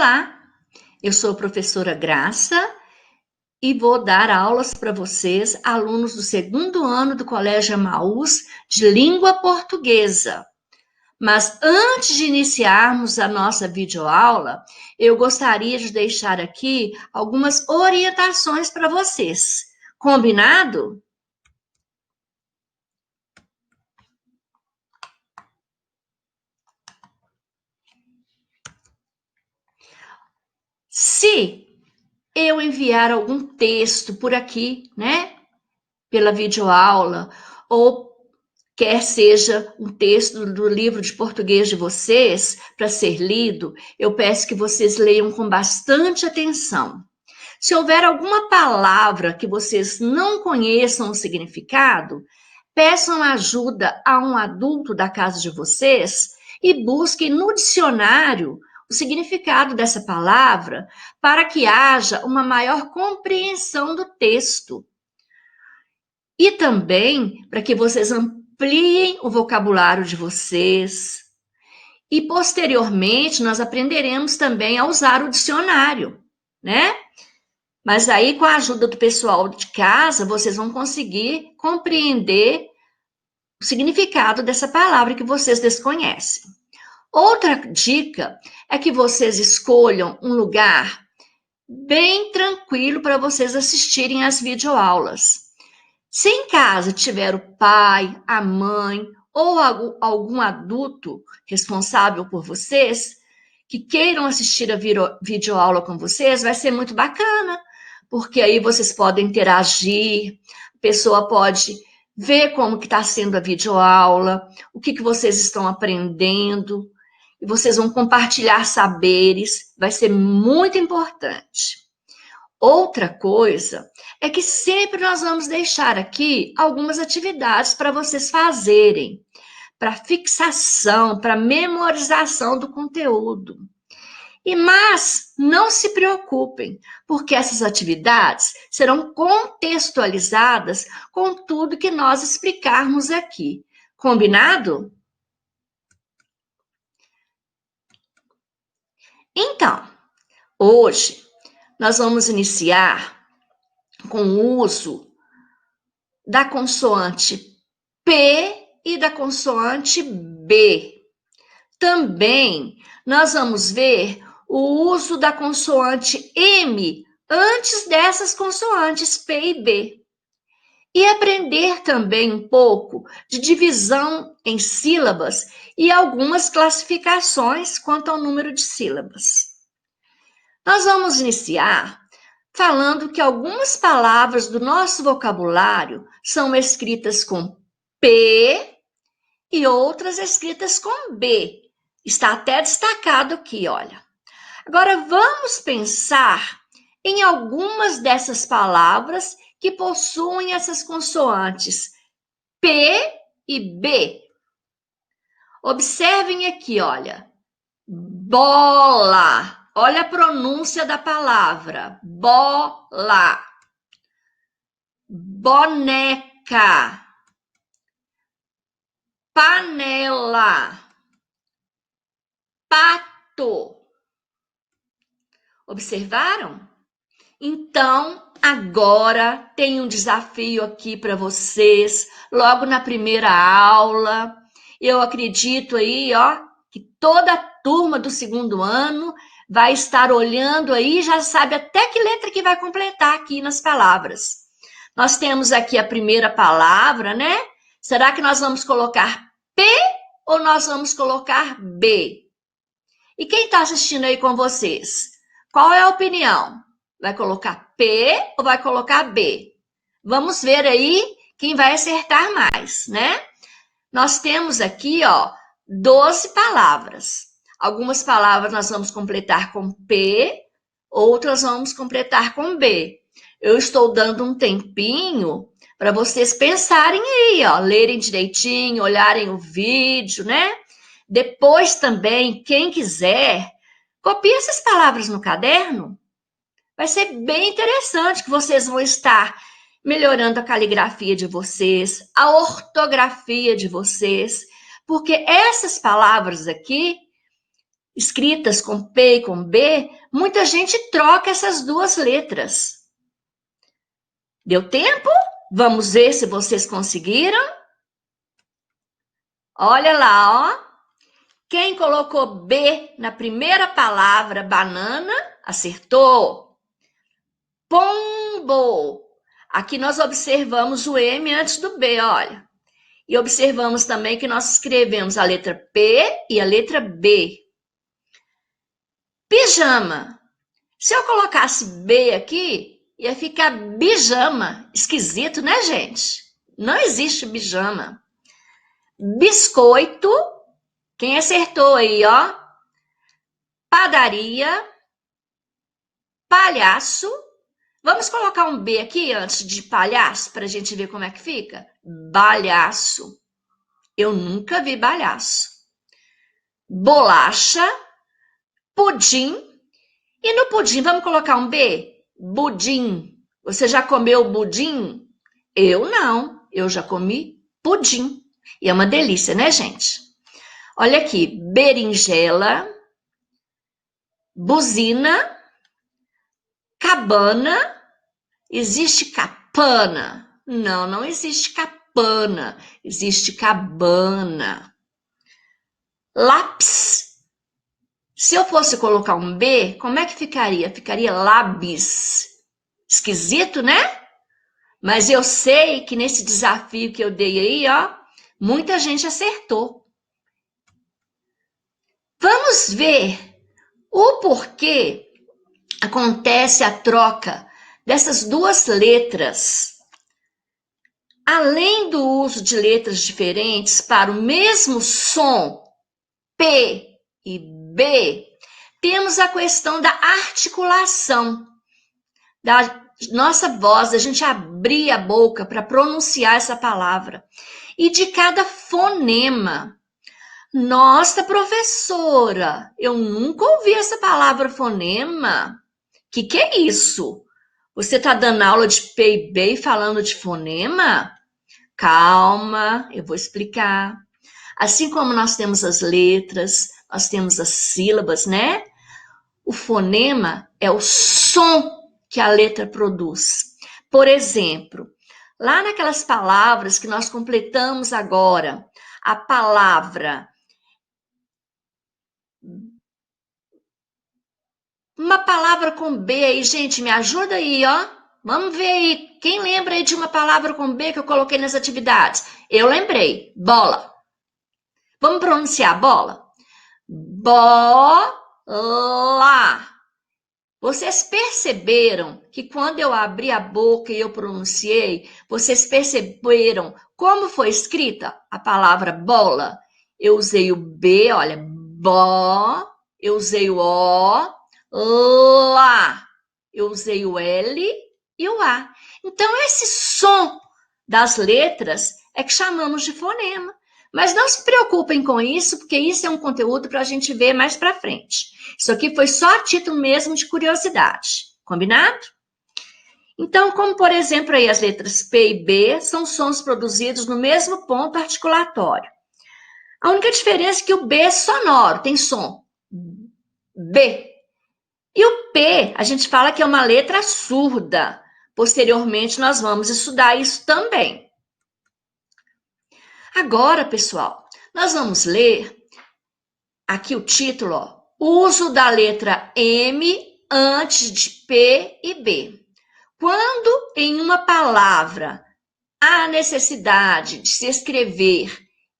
Olá, eu sou a professora Graça e vou dar aulas para vocês, alunos do segundo ano do Colégio Emaús de Língua Portuguesa. Mas antes de iniciarmos a nossa videoaula, eu gostaria de deixar aqui algumas orientações para vocês. Combinado? Se eu enviar algum texto por aqui, né, pela videoaula, ou quer seja um texto do livro de português de vocês para ser lido, eu peço que vocês leiam com bastante atenção. Se houver alguma palavra que vocês não conheçam o significado, peçam ajuda a um adulto da casa de vocês e busquem no dicionário o significado dessa palavra para que haja uma maior compreensão do texto. E também para que vocês ampliem o vocabulário de vocês. E posteriormente nós aprenderemos também a usar o dicionário, né? Mas aí com a ajuda do pessoal de casa, vocês vão conseguir compreender o significado dessa palavra que vocês desconhecem. Outra dica é que vocês escolham um lugar bem tranquilo para vocês assistirem às videoaulas. Se em casa tiver o pai, a mãe ou algum adulto responsável por vocês, que queiram assistir a videoaula com vocês, vai ser muito bacana, porque aí vocês podem interagir, a pessoa pode ver como que está sendo a videoaula, o que vocês estão aprendendo, e vocês vão compartilhar saberes, vai ser muito importante. Outra coisa é que sempre nós vamos deixar aqui algumas atividades para vocês fazerem, para fixação, para memorização do conteúdo. Mas não se preocupem, porque essas atividades serão contextualizadas com tudo que nós explicarmos aqui. Combinado? Então, hoje nós vamos iniciar com o uso da consoante P e da consoante B. Também nós vamos ver o uso da consoante M antes dessas consoantes P e B. E aprender também um pouco de divisão em sílabas e algumas classificações quanto ao número de sílabas. Nós vamos iniciar falando que algumas palavras do nosso vocabulário são escritas com P e outras escritas com B. Está até destacado aqui, olha. Agora vamos pensar em algumas dessas palavras que possuem essas consoantes P e B. Observem aqui, olha. Bola. Olha a pronúncia da palavra. Bola. Boneca. Panela. Pato. Observaram? Então, agora tem um desafio aqui para vocês, logo na primeira aula. Eu acredito aí, ó, que toda a turma do segundo ano vai estar olhando aí, já sabe até que letra que vai completar aqui nas palavras. Nós temos aqui a primeira palavra, né? Será que nós vamos colocar P ou nós vamos colocar B? E quem está assistindo aí com vocês? Qual é a opinião? Vai colocar P ou vai colocar B? Vamos ver aí quem vai acertar mais, né? Nós temos aqui, ó, 12 palavras. Algumas palavras nós vamos completar com P, outras vamos completar com B. Eu estou dando um tempinho para vocês pensarem aí, ó, lerem direitinho, olharem o vídeo, né? Depois também, quem quiser, copie essas palavras no caderno. Vai ser bem interessante que vocês vão estar melhorando a caligrafia de vocês, a ortografia de vocês, porque essas palavras aqui escritas com P e com B, muita gente troca essas duas letras. Deu tempo? Vamos ver se vocês conseguiram. Olha lá, ó. Quem colocou B na primeira palavra, banana, acertou. Pombo. Aqui nós observamos o M antes do B, olha. E observamos também que nós escrevemos a letra P e a letra B. Pijama. Se eu colocasse B aqui, ia ficar bijama. Esquisito, né, gente? Não existe bijama. Biscoito. Quem acertou aí, ó? Padaria. Palhaço. Vamos colocar um B aqui antes de palhaço, para a gente ver como é que fica? Balhaço. Eu nunca vi balhaço. Bolacha. Pudim. E no pudim, vamos colocar um B? Budim. Você já comeu budim? Eu não. Eu já comi pudim. E é uma delícia, né, gente? Olha aqui. Berinjela. Buzina. Cabana. Existe capana? Não, não existe capana. Existe cabana. Lápis. Se eu fosse colocar um B, como é que ficaria? Ficaria lábis. Esquisito, né? Mas eu sei que nesse desafio que eu dei aí, ó, muita gente acertou. Vamos ver o porquê acontece a troca dessas duas letras. Além do uso de letras diferentes para o mesmo som, P e B, temos a questão da articulação da nossa voz, a gente abrir a boca para pronunciar essa palavra. E de cada fonema. Nossa, professora, eu nunca ouvi essa palavra fonema. Que é isso? Você está dando aula de P e B e falando de fonema? Calma, eu vou explicar. Assim como nós temos as letras, nós temos as sílabas, né? O fonema é o som que a letra produz. Por exemplo, lá naquelas palavras que nós completamos agora, a palavra. Uma palavra com B aí, gente, me ajuda aí, ó. Vamos ver aí. Quem lembra aí de uma palavra com B que eu coloquei nas atividades? Eu lembrei. Bola. Vamos pronunciar bola? Bola. Vocês perceberam que quando eu abri a boca e eu pronunciei, vocês perceberam como foi escrita a palavra bola? Eu usei o B, olha, bo, eu usei o O, lá, eu usei o L e o A. Então, esse som das letras é que chamamos de fonema. Mas não se preocupem com isso, porque isso é um conteúdo para a gente ver mais para frente. Isso aqui foi só a título mesmo de curiosidade. Combinado? Então, como por exemplo aí as letras P e B são sons produzidos no mesmo ponto articulatório. A única diferença é que o B é sonoro, tem som. B. E o P, a gente fala que é uma letra surda. Posteriormente, nós vamos estudar isso também. Agora, pessoal, nós vamos ler aqui o título, ó, uso da letra M antes de P e B. Quando em uma palavra há necessidade de se escrever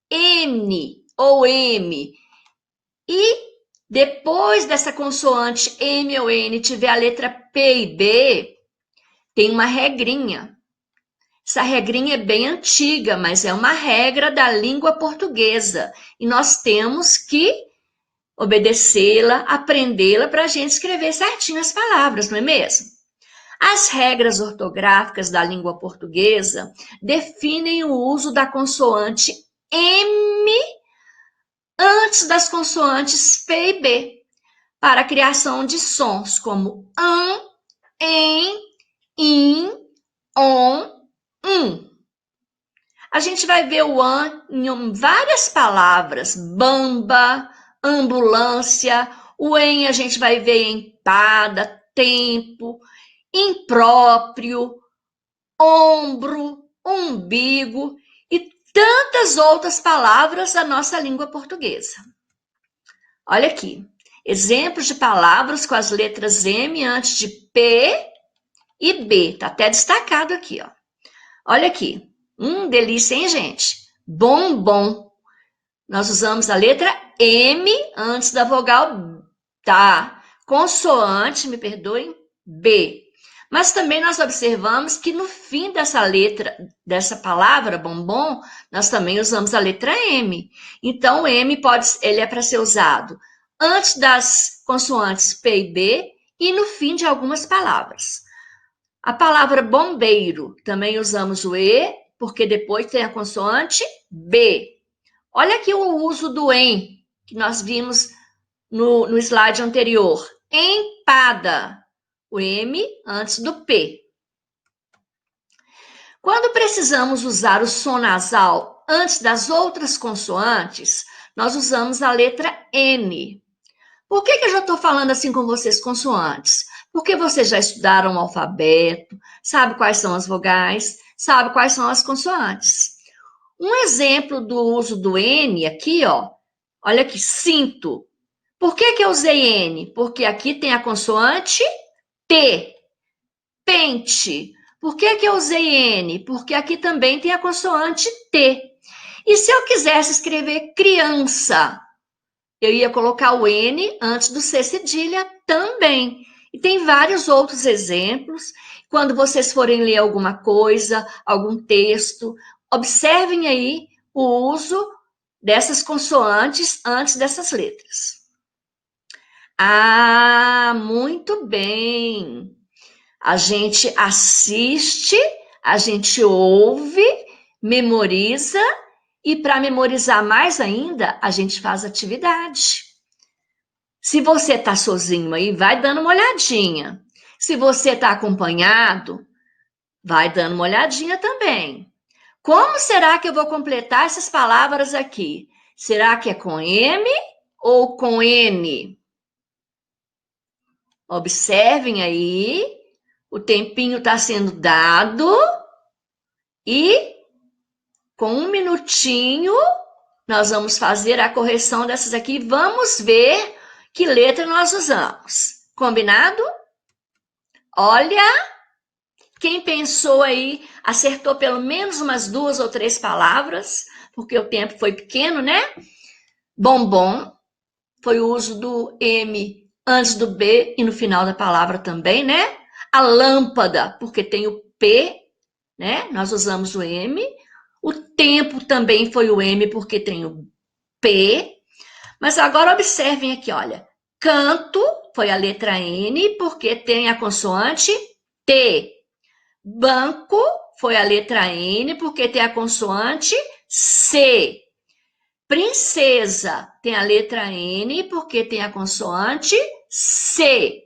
N ou M e depois dessa consoante M ou N tiver a letra P e B, tem uma regrinha. Essa regrinha é bem antiga, mas é uma regra da língua portuguesa. E nós temos que obedecê-la, aprendê-la para a gente escrever certinho as palavras, não é mesmo? As regras ortográficas da língua portuguesa definem o uso da consoante M antes das consoantes P e B, para a criação de sons como an, em, in, on, A gente vai ver o an em várias palavras, bamba, ambulância. O em a gente vai ver empada, tempo, impróprio, ombro, umbigo e tantas outras palavras da nossa língua portuguesa. Olha aqui, exemplos de palavras com as letras M antes de P e B. Tá até destacado aqui, ó. Olha aqui, delícia, hein, gente? Bombom. Nós usamos a letra M antes da vogal, tá? Consoante, me perdoem, B. Mas também nós observamos que no fim dessa letra, dessa palavra, bombom, nós também usamos a letra M. Então, o M ele é para ser usado antes das consoantes P e B e no fim de algumas palavras. A palavra bombeiro, também usamos o E, porque depois tem a consoante B. Olha aqui o uso do em, que nós vimos no slide anterior. Empada. O M antes do P. Quando precisamos usar o som nasal antes das outras consoantes, nós usamos a letra N. Por que eu já estou falando assim com vocês, consoantes? Porque vocês já estudaram o alfabeto, sabe quais são as vogais, sabe quais são as consoantes. Um exemplo do uso do N aqui, ó. Olha aqui, cinto. Por que eu usei N? Porque aqui tem a consoante T. Pente. Por que eu usei N? Porque aqui também tem a consoante T. E se eu quisesse escrever criança, eu ia colocar o N antes do C cedilha também. E tem vários outros exemplos. Quando vocês forem ler alguma coisa, algum texto, observem aí o uso dessas consoantes antes dessas letras. Ah, muito bem. A gente assiste, a gente ouve, memoriza e para memorizar mais ainda, a gente faz atividade. Se você está sozinho aí, vai dando uma olhadinha. Se você está acompanhado, vai dando uma olhadinha também. Como será que eu vou completar essas palavras aqui? Será que é com M ou com N? Observem aí, o tempinho está sendo dado e com 1 minutinho nós vamos fazer a correção dessas aqui. Vamos ver que letra nós usamos. Combinado? Olha, quem pensou aí acertou pelo menos umas 2 ou 3 palavras, porque o tempo foi pequeno, né? Bombom foi o uso do M antes do B e no final da palavra também, né? A lâmpada, porque tem o P, né? Nós usamos o M. O tempo também foi o M, porque tem o P. Mas agora observem aqui, olha. Canto foi a letra N, porque tem a consoante T. Banco foi a letra N, porque tem a consoante C. Princesa tem a letra N, porque tem a consoante C.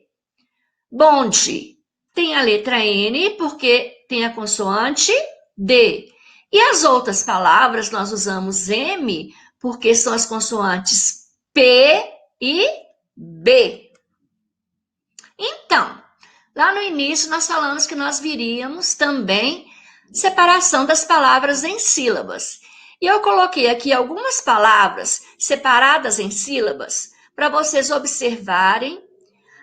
Bonde tem a letra N, porque tem a consoante D. E as outras palavras nós usamos M, porque são as consoantes P e B. Então, lá no início nós falamos que nós viríamos também separação das palavras em sílabas. E eu coloquei aqui algumas palavras separadas em sílabas para vocês observarem.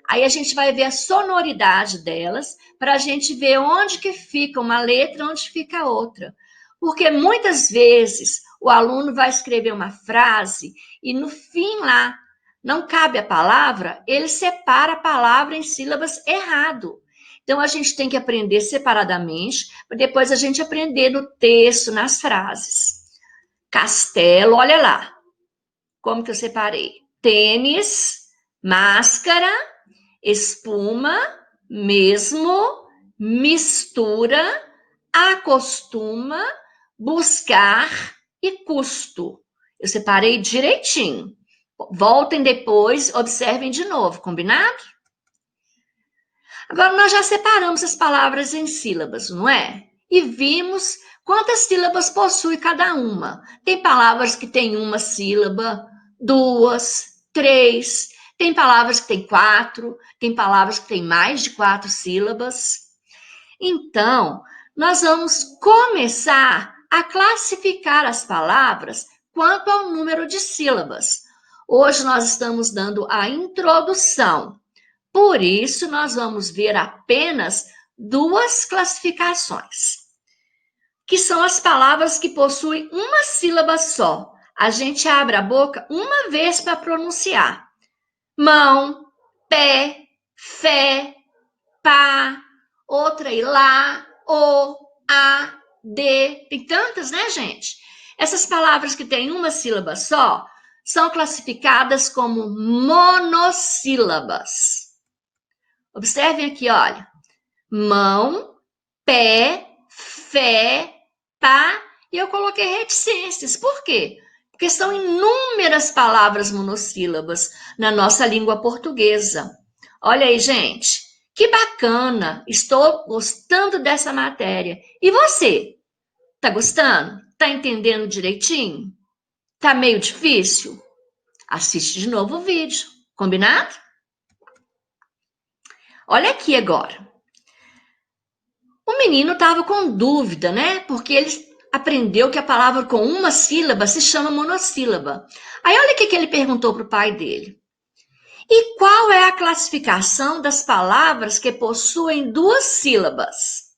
Aí a gente vai ver a sonoridade delas para a gente ver onde que fica uma letra, onde fica a outra. Porque muitas vezes o aluno vai escrever uma frase e no fim lá não cabe a palavra, ele separa a palavra em sílabas errado. Então a gente tem que aprender separadamente, para depois a gente aprender no texto, nas frases. Castelo, olha lá, como que eu separei. Tênis, máscara, espuma, mesmo, mistura, acostuma, buscar e custo. Eu separei direitinho. Voltem depois, observem de novo, combinado? Agora, nós já separamos as palavras em sílabas, não é? E vimos quantas sílabas possui cada uma. Tem palavras que têm uma sílaba, 2, 3, tem palavras que tem 4, tem palavras que tem mais de 4 sílabas. Então, nós vamos começar a classificar as palavras quanto ao número de sílabas. Hoje nós estamos dando a introdução, por isso nós vamos ver apenas 2 classificações, que são as palavras que possuem uma sílaba só. A gente abre a boca uma vez para pronunciar. Mão, pé, fé, pá, outra aí lá, o, a, de. Tem tantas, né, gente? Essas palavras que têm uma sílaba só são classificadas como monossílabas. Observem aqui, olha. Mão, pé, fé, pá, e eu coloquei reticências. Por quê? Porque são inúmeras palavras monossílabas na nossa língua portuguesa. Olha aí, gente, que bacana! Estou gostando dessa matéria. E você? Tá gostando? Tá entendendo direitinho? Tá meio difícil? Assiste de novo o vídeo, combinado? Olha aqui agora. O menino estava com dúvida, né? Porque ele aprendeu que a palavra com uma sílaba se chama monossílaba. Aí olha o que ele perguntou para o pai dele. E qual é a classificação das palavras que possuem 2 sílabas?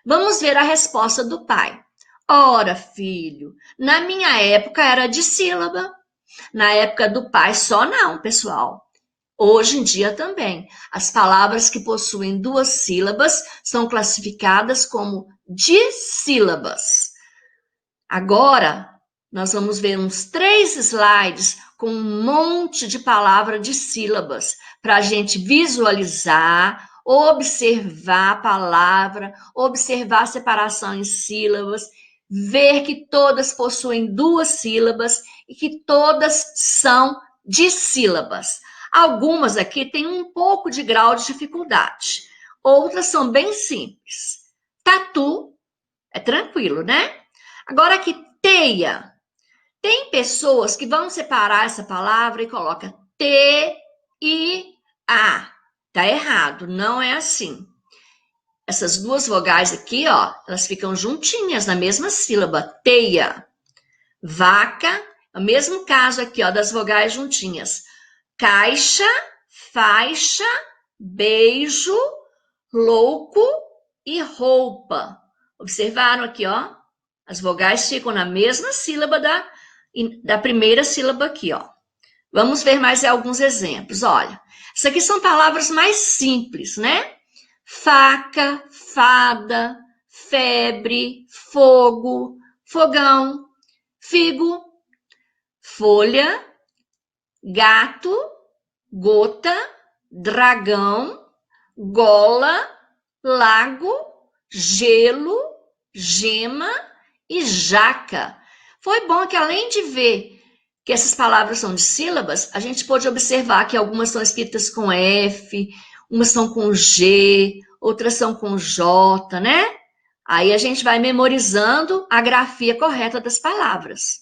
Vamos ver a resposta do pai. Ora, filho, na minha época era de sílaba. Na época do pai só não, pessoal. Hoje em dia também, as palavras que possuem 2 sílabas são classificadas como dissílabas. Agora, nós vamos ver uns 3 slides com um monte de palavra de sílabas para a gente visualizar, observar a palavra, observar a separação em sílabas, ver que todas possuem 2 sílabas e que todas são dissílabas. Algumas aqui têm um pouco de grau de dificuldade, outras são bem simples. Tatu é tranquilo, né? Agora aqui, teia. Tem pessoas que vão separar essa palavra e coloca T-I-A. Tá errado, não é assim. Essas 2 vogais aqui, ó, elas ficam juntinhas na mesma sílaba, teia. Vaca, é o mesmo caso aqui, ó, das vogais juntinhas. Caixa, faixa, beijo, louco e roupa. Observaram aqui, ó? As vogais ficam na mesma sílaba da primeira sílaba aqui, ó. Vamos ver mais alguns exemplos. Olha, isso aqui são palavras mais simples, né? Faca, fada, febre, fogo, fogão, figo, folha, gato, gota, dragão, gola, lago, gelo, gema e jaca. Foi bom que, além de ver que essas palavras são de sílabas, a gente pôde observar que algumas são escritas com F, umas são com G, outras são com J, né? Aí a gente vai memorizando a grafia correta das palavras.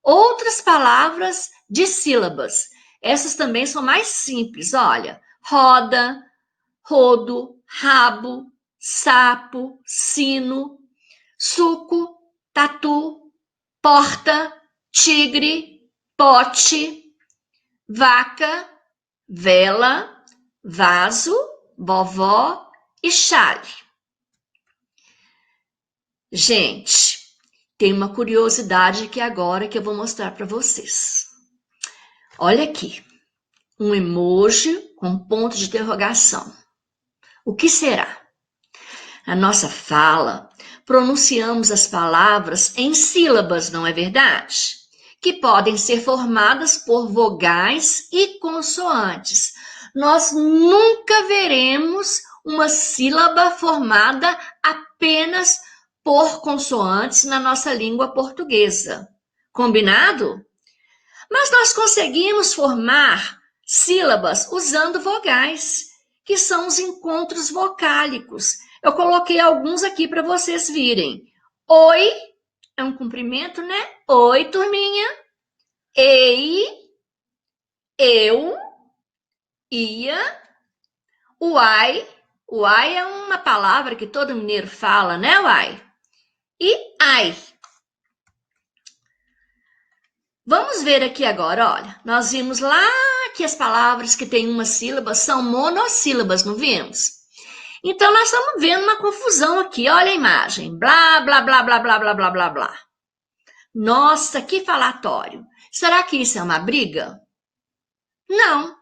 Outras palavras de sílabas. Essas também são mais simples, olha. Roda, rodo, rabo, sapo, sino, suco, tatu, porta, tigre, pote, vaca, vela, vaso, vovó e chale. Gente, tem uma curiosidade aqui agora que eu vou mostrar para vocês. Olha aqui, um emoji com ponto de interrogação. O que será? Na nossa fala, pronunciamos as palavras em sílabas, não é verdade? Que podem ser formadas por vogais e consoantes. Nós nunca veremos uma sílaba formada apenas por consoantes na nossa língua portuguesa. Combinado? Mas nós conseguimos formar sílabas usando vogais, que são os encontros vocálicos. Eu coloquei alguns aqui para vocês virem. Oi, é um cumprimento, né? Oi, turminha. Ei, Eu ia. Uai é uma palavra que todo mineiro fala, né, uai? E ai. Vamos ver aqui agora, olha. Nós vimos lá que as palavras que têm uma sílaba são monossílabas, não vimos? Então, nós estamos vendo uma confusão aqui. Olha a imagem. Blá, blá, blá, blá, blá, blá, blá, blá, blá. Nossa, que falatório. Será que isso é uma briga? Não.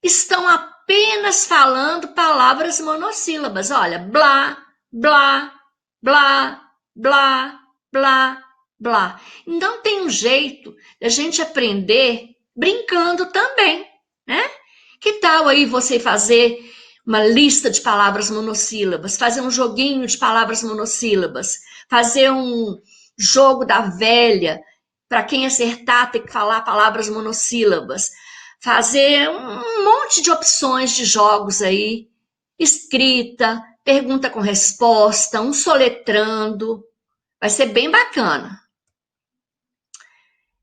Estão apenas falando palavras monossílabas. Olha, blá, blá, blá, blá, blá, blá. Então tem um jeito da gente aprender brincando também, né? Que tal aí você fazer uma lista de palavras monossílabas, fazer um joguinho de palavras monossílabas, fazer um jogo da velha, para quem acertar tem que falar palavras monossílabas, fazer um monte de opções de jogos aí, escrita, pergunta com resposta, um soletrando, vai ser bem bacana.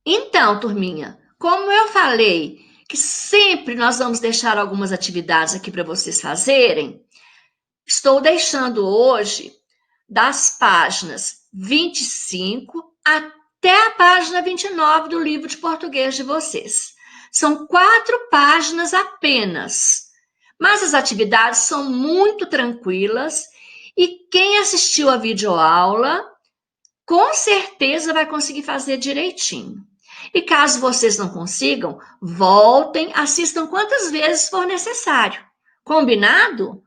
Então, turminha, como eu falei que sempre nós vamos deixar algumas atividades aqui para vocês fazerem, estou deixando hoje das páginas 25 até a página 29 do livro de português de vocês. São 4 páginas apenas, mas as atividades são muito tranquilas e quem assistiu a videoaula com certeza vai conseguir fazer direitinho. E caso vocês não consigam, voltem, assistam quantas vezes for necessário. Combinado?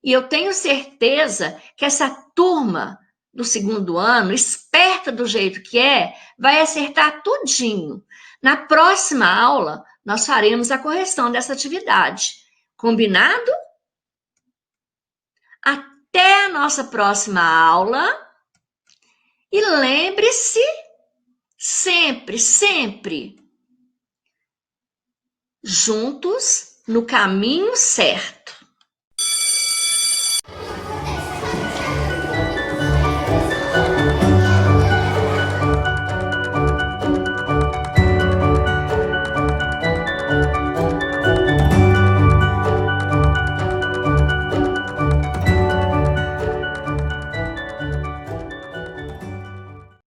E eu tenho certeza que essa turma do segundo ano, esperta do jeito que é, vai acertar tudinho. Na próxima aula, nós faremos a correção dessa atividade. Combinado? Até a nossa próxima aula. E lembre-se, sempre, sempre, juntos no caminho certo.